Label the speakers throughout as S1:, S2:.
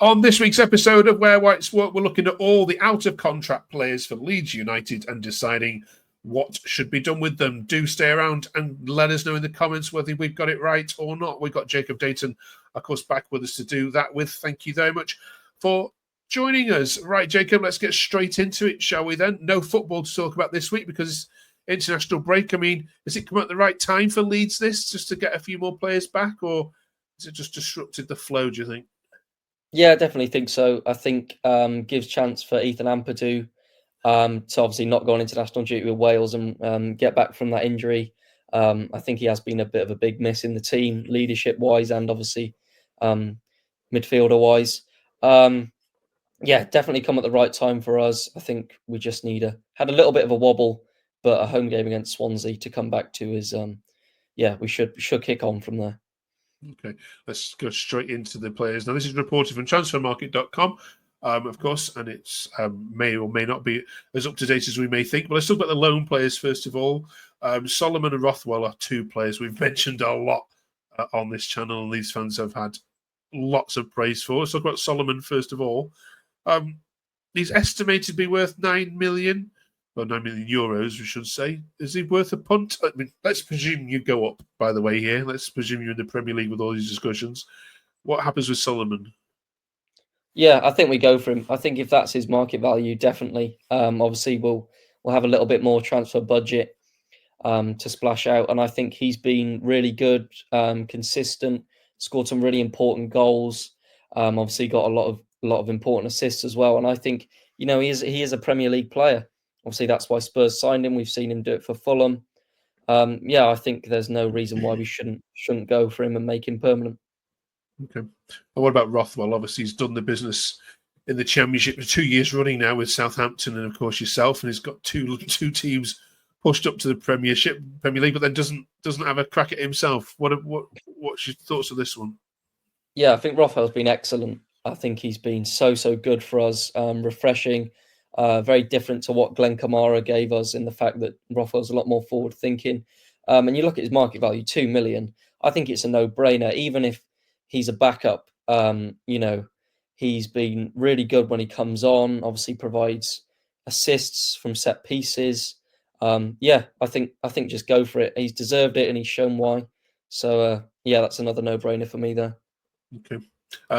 S1: On this week's episode of Where Whites Work, we're looking at all the out-of-contract players for Leeds United and deciding what should be done with them. Do stay around and let us know in the comments whether we've got it right or not. We've got Jacob Dayton, of course, back with us to do that with. Thank you very much for joining us. Right, Jacob, let's get straight into it, shall we then? No football to talk about this week because it's international break. I mean, has it come at the right time for Leeds, this, just to get a few more players back, or has it just disrupted the flow, do you think?
S2: Yeah, I definitely think so. I think gives chance for Ethan Ampadu to obviously not go on international duty with Wales and get back from that injury. I think he has been a bit of a big miss in the team, leadership-wise and obviously midfielder-wise. Yeah, definitely come at the right time for us. I think we just had a little bit of a wobble, but a home game against Swansea to come back to is, we should kick on from there.
S1: Okay, let's go straight into the players. Now, this is reported from transfermarket.com, of course, and it's may or may not be as up-to-date as we may think. But let's talk about the loan players first of all. Solomon and Rothwell are two players we've mentioned a lot on this channel, and these fans have had lots of praise for. Let's talk about Solomon first of all. He's estimated to be worth 9 million. Well, 9 million euros, we should say. Is he worth a punt? I mean, let's presume you go up, by the way, here. Let's presume you're in the Premier League with all these discussions. What happens with Solomon?
S2: Yeah, I think we go for him. I think if that's his market value, definitely. Obviously, we'll have a little bit more transfer budget to splash out. And I think he's been really good, consistent, scored some really important goals. Obviously, got a lot of important assists as well. And I think, he is a Premier League player. Obviously, that's why Spurs signed him. We've seen him do it for Fulham. I think there's no reason why we shouldn't go for him and make him permanent.
S1: Okay. And what about Rothwell? Obviously, he's done the business in the Championship for 2 years running now with Southampton and, of course, yourself. And he's got two teams pushed up to the Premier League, but then doesn't have a crack at himself. What's your thoughts on this one?
S2: Yeah, I think Rothwell's been excellent. I think he's been so good for us, refreshing. Very different to what Glenn Kamara gave us in the fact that Rothwell's a lot more forward thinking. And you look at his market value, 2 million. I think it's a no-brainer. Even if he's a backup, he's been really good when he comes on. Obviously, provides assists from set pieces. I think just go for it. He's deserved it, and he's shown why. So that's another no-brainer for me there.
S1: Okay.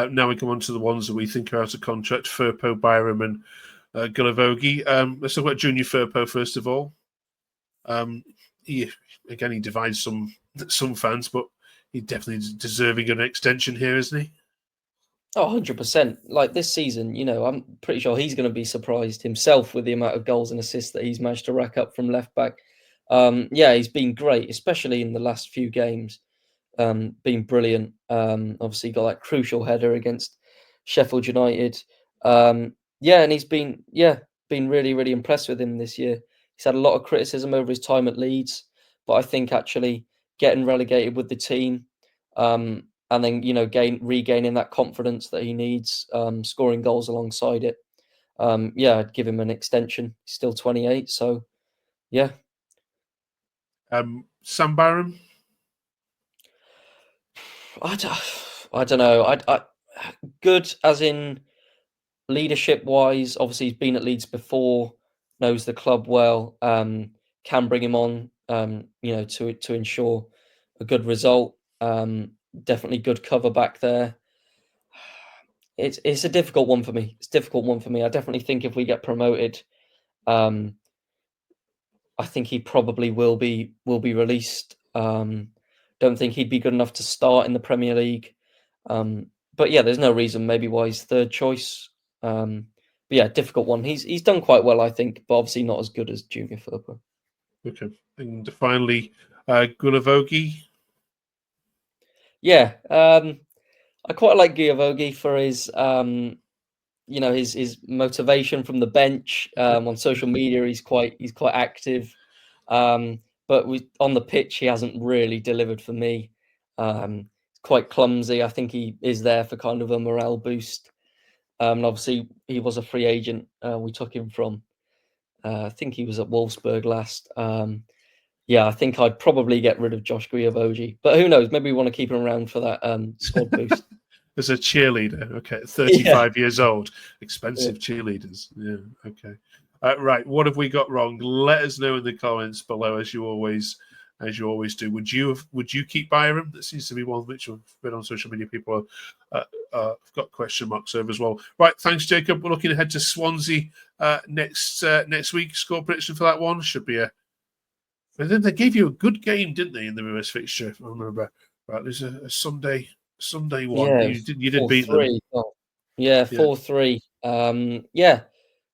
S1: Now we come on to the ones that we think are out of contract: Firpo, Byram, and Guilavogui. Let's talk about Junior Firpo first of all. He divides some fans, but he's definitely deserving of an extension here, isn't he?
S2: Oh, 100%. Like this season, I'm pretty sure he's going to be surprised himself with the amount of goals and assists that he's managed to rack up from left back. He's been great, especially in the last few games. Been brilliant. Obviously got that crucial header against Sheffield United. And he's been really, really impressed with him this year. He's had a lot of criticism over his time at Leeds, but I think actually getting relegated with the team, and then regaining that confidence that he needs, scoring goals alongside it. I'd give him an extension. He's still 28, so yeah.
S1: Sam Byram.
S2: I don't know. I good as in leadership wise. Obviously, he's been at Leeds before, knows the club well. Can bring him on, to ensure a good result. Definitely good cover back there. It's a difficult one for me. I definitely think if we get promoted, I think he probably will be released. Don't think he'd be good enough to start in the Premier League. But there's no reason maybe why he's third choice. Difficult one. He's done quite well, I think, but obviously not as good as Junior Firpo.
S1: Okay, and finally, Guilavogui.
S2: Yeah, I quite like Guilavogui for his, his motivation from the bench. On social media, he's quite active. But on the pitch, he hasn't really delivered for me. Quite clumsy. I think he is there for kind of a morale boost. And obviously, he was a free agent. We took him from, I think he was at Wolfsburg last. I think I'd probably get rid of Josh Guilavogui. But who knows? Maybe we want to keep him around for that squad boost.
S1: as a cheerleader. Okay,
S2: Yeah.
S1: 35 years old, expensive cheerleaders. Yeah. Okay. Right. What have we got wrong? Let us know in the comments below, as you always do. Would you keep Byram? That seems to be one which I've been on social media. People have got question marks over as well. Right. Thanks, Jacob. We're looking ahead to Swansea next week. Score prediction for that one should be a. And then they gave you a good game, didn't they, in the reverse fixture? If I remember. Right. There's a Sunday one.
S2: Yeah,
S1: You did beat them.
S2: 4-3. Oh, yeah,
S1: Yeah.
S2: 4-3. Yeah,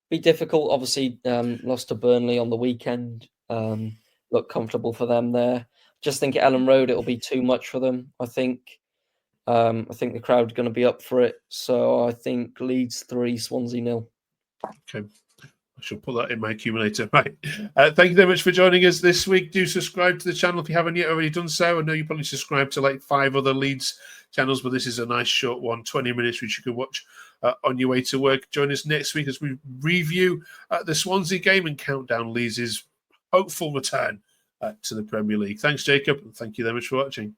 S2: be difficult. Obviously, lost to Burnley on the weekend. Look comfortable for them there. Just think at Elland Road it'll be too much for them. I think the crowd's going to be up for it. So I think Leeds 3, Swansea 0.
S1: Okay. I shall put that in my accumulator. Right. Thank you very much for joining us this week. Do subscribe to the channel if you haven't yet already done so. I know you probably subscribed to like 5 other Leeds channels, but this is a nice short one, 20 minutes, which you can watch on your way to work. Join us next week as we review the Swansea game and count down Leeds' hopeful return to the Premier League. Thanks, Jacob, and thank you very much for watching.